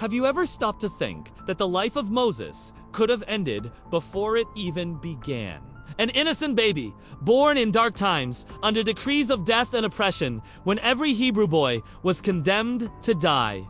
Have you ever stopped to think that the life of Moses could have ended before it even began? An innocent baby, born in dark times, under decrees of death and oppression, when every Hebrew boy was condemned to die.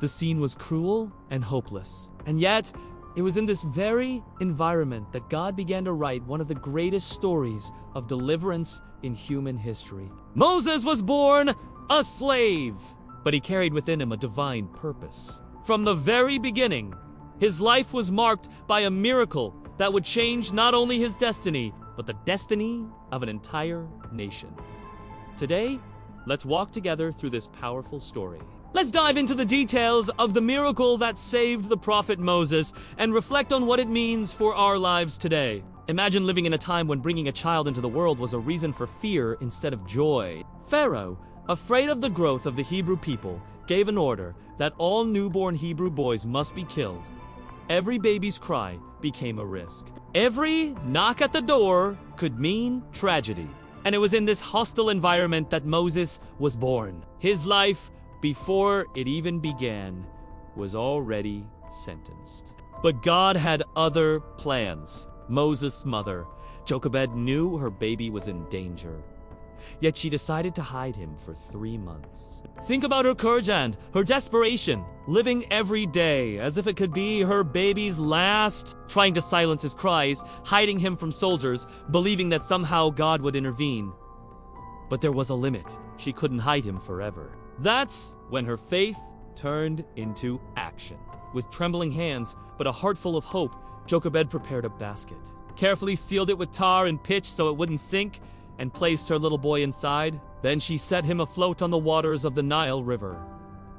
The scene was cruel and hopeless, and yet it was in this very environment that God began to write one of the greatest stories of deliverance in human history. Moses was born a slave, but he carried within him a divine purpose. From the very beginning, his life was marked by a miracle that would change not only his destiny, but the destiny of an entire nation. Today, let's walk together through this powerful story. Let's dive into the details of the miracle that saved the prophet Moses and reflect on what it means for our lives today. Imagine living in a time when bringing a child into the world was a reason for fear instead of joy. Pharaoh, afraid of the growth of the Hebrew people, gave an order that all newborn Hebrew boys must be killed. Every baby's cry became a risk. Every knock at the door could mean tragedy. And it was in this hostile environment that Moses was born. His life, before it even began, was already sentenced. But God had other plans. Moses' mother, Jochebed, knew her baby was in danger. Yet she decided to hide him for 3 months. Think about her courage and her desperation, living every day as if it could be her baby's last, trying to silence his cries, hiding him from soldiers, believing that somehow God would intervene. But there was a limit. She couldn't hide him forever. That's when her faith turned into action. With trembling hands, but a heart full of hope, Jochebed prepared a basket, carefully sealed it with tar and pitch so it wouldn't sink, and placed her little boy inside. Then she set him afloat on the waters of the Nile River.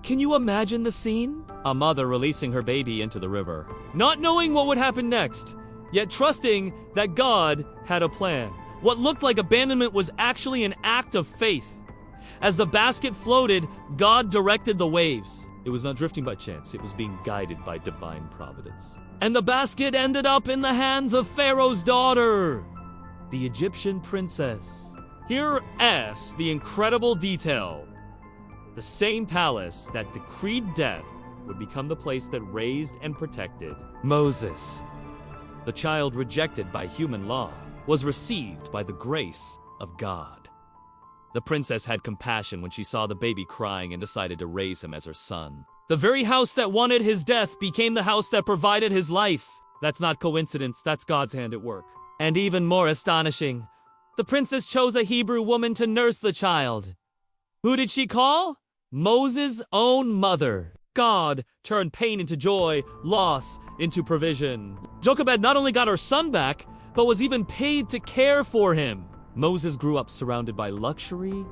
Can you imagine the scene? A mother releasing her baby into the river, not knowing what would happen next, yet trusting that God had a plan. What looked like abandonment was actually an act of faith. As the basket floated, God directed the waves. It was not drifting by chance, it was being guided by divine providence. And the basket ended up in the hands of Pharaoh's daughter, the Egyptian princess. Here is the incredible detail. The same palace that decreed death would become the place that raised and protected Moses. The child rejected by human law was received by the grace of God. The princess had compassion when she saw the baby crying and decided to raise him as her son. The very house that wanted his death became the house that provided his life. That's not coincidence, that's God's hand at work. And even more astonishing, the princess chose a Hebrew woman to nurse the child. Who did she call? Moses' own mother. God turned pain into joy, loss into provision. Jochebed not only got her son back, but was even paid to care for him. Moses grew up surrounded by luxury,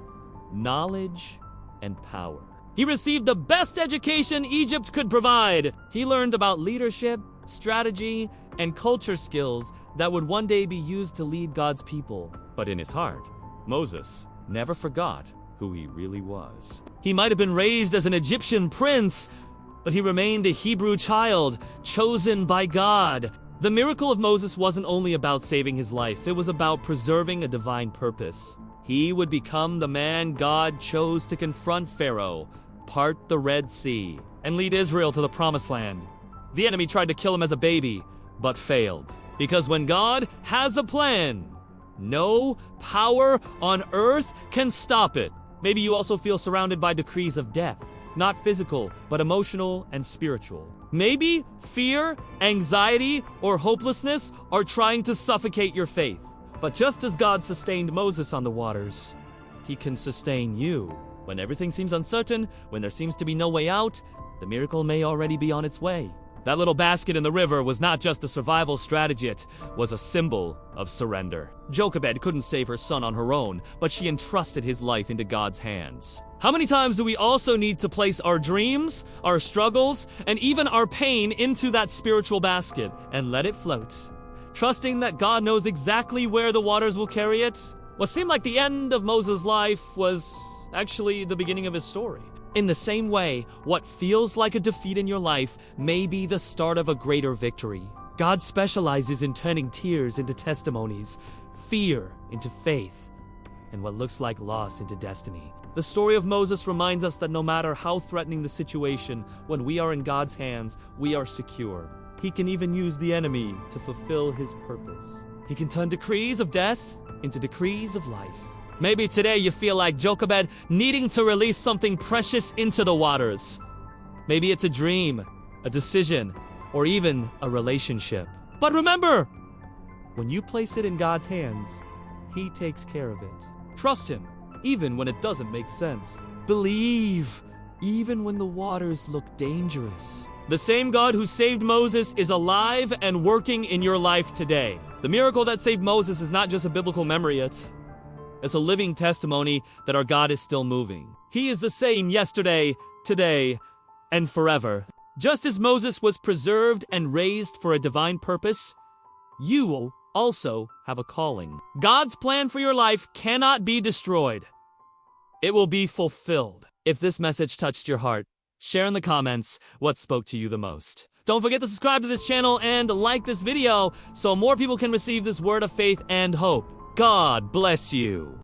knowledge, and power. He received the best education Egypt could provide. He learned about leadership, strategy, and culture skills that would one day be used to lead God's people. But in his heart, Moses never forgot who he really was. He might have been raised as an Egyptian prince, but he remained a Hebrew child, chosen by God. The miracle of Moses wasn't only about saving his life, it was about preserving a divine purpose. He would become the man God chose to confront Pharaoh, part the Red Sea, and lead Israel to the Promised Land. The enemy tried to kill him as a baby, but failed. Because when God has a plan, no power on earth can stop it. Maybe you also feel surrounded by decrees of death, not physical, but emotional and spiritual. Maybe fear, anxiety, or hopelessness are trying to suffocate your faith. But just as God sustained Moses on the waters, he can sustain you. When everything seems uncertain, when there seems to be no way out, the miracle may already be on its way. That little basket in the river was not just a survival strategy, it was a symbol of surrender. Jochebed couldn't save her son on her own, but she entrusted his life into God's hands. How many times do we also need to place our dreams, our struggles, and even our pain into that spiritual basket and let it float, trusting that God knows exactly where the waters will carry it? What seemed like the end of Moses' life was actually the beginning of his story. In the same way, what feels like a defeat in your life may be the start of a greater victory. God specializes in turning tears into testimonies, fear into faith, and what looks like loss into destiny. The story of Moses reminds us that no matter how threatening the situation, when we are in God's hands, we are secure. He can even use the enemy to fulfill his purpose. He can turn decrees of death into decrees of life. Maybe today you feel like Jochebed needing to release something precious into the waters. Maybe it's a dream, a decision, or even a relationship. But remember, when you place it in God's hands, He takes care of it. Trust Him, even when it doesn't make sense. Believe, even when the waters look dangerous. The same God who saved Moses is alive and working in your life today. The miracle that saved Moses is not just a biblical memory, it's a living testimony that our God is still moving. He is the same yesterday, today, and forever. Just as Moses was preserved and raised for a divine purpose, you also have a calling. God's plan for your life cannot be destroyed. It will be fulfilled. If this message touched your heart, share in the comments what spoke to you the most. Don't forget to subscribe to this channel and like this video so more people can receive this word of faith and hope. God bless you.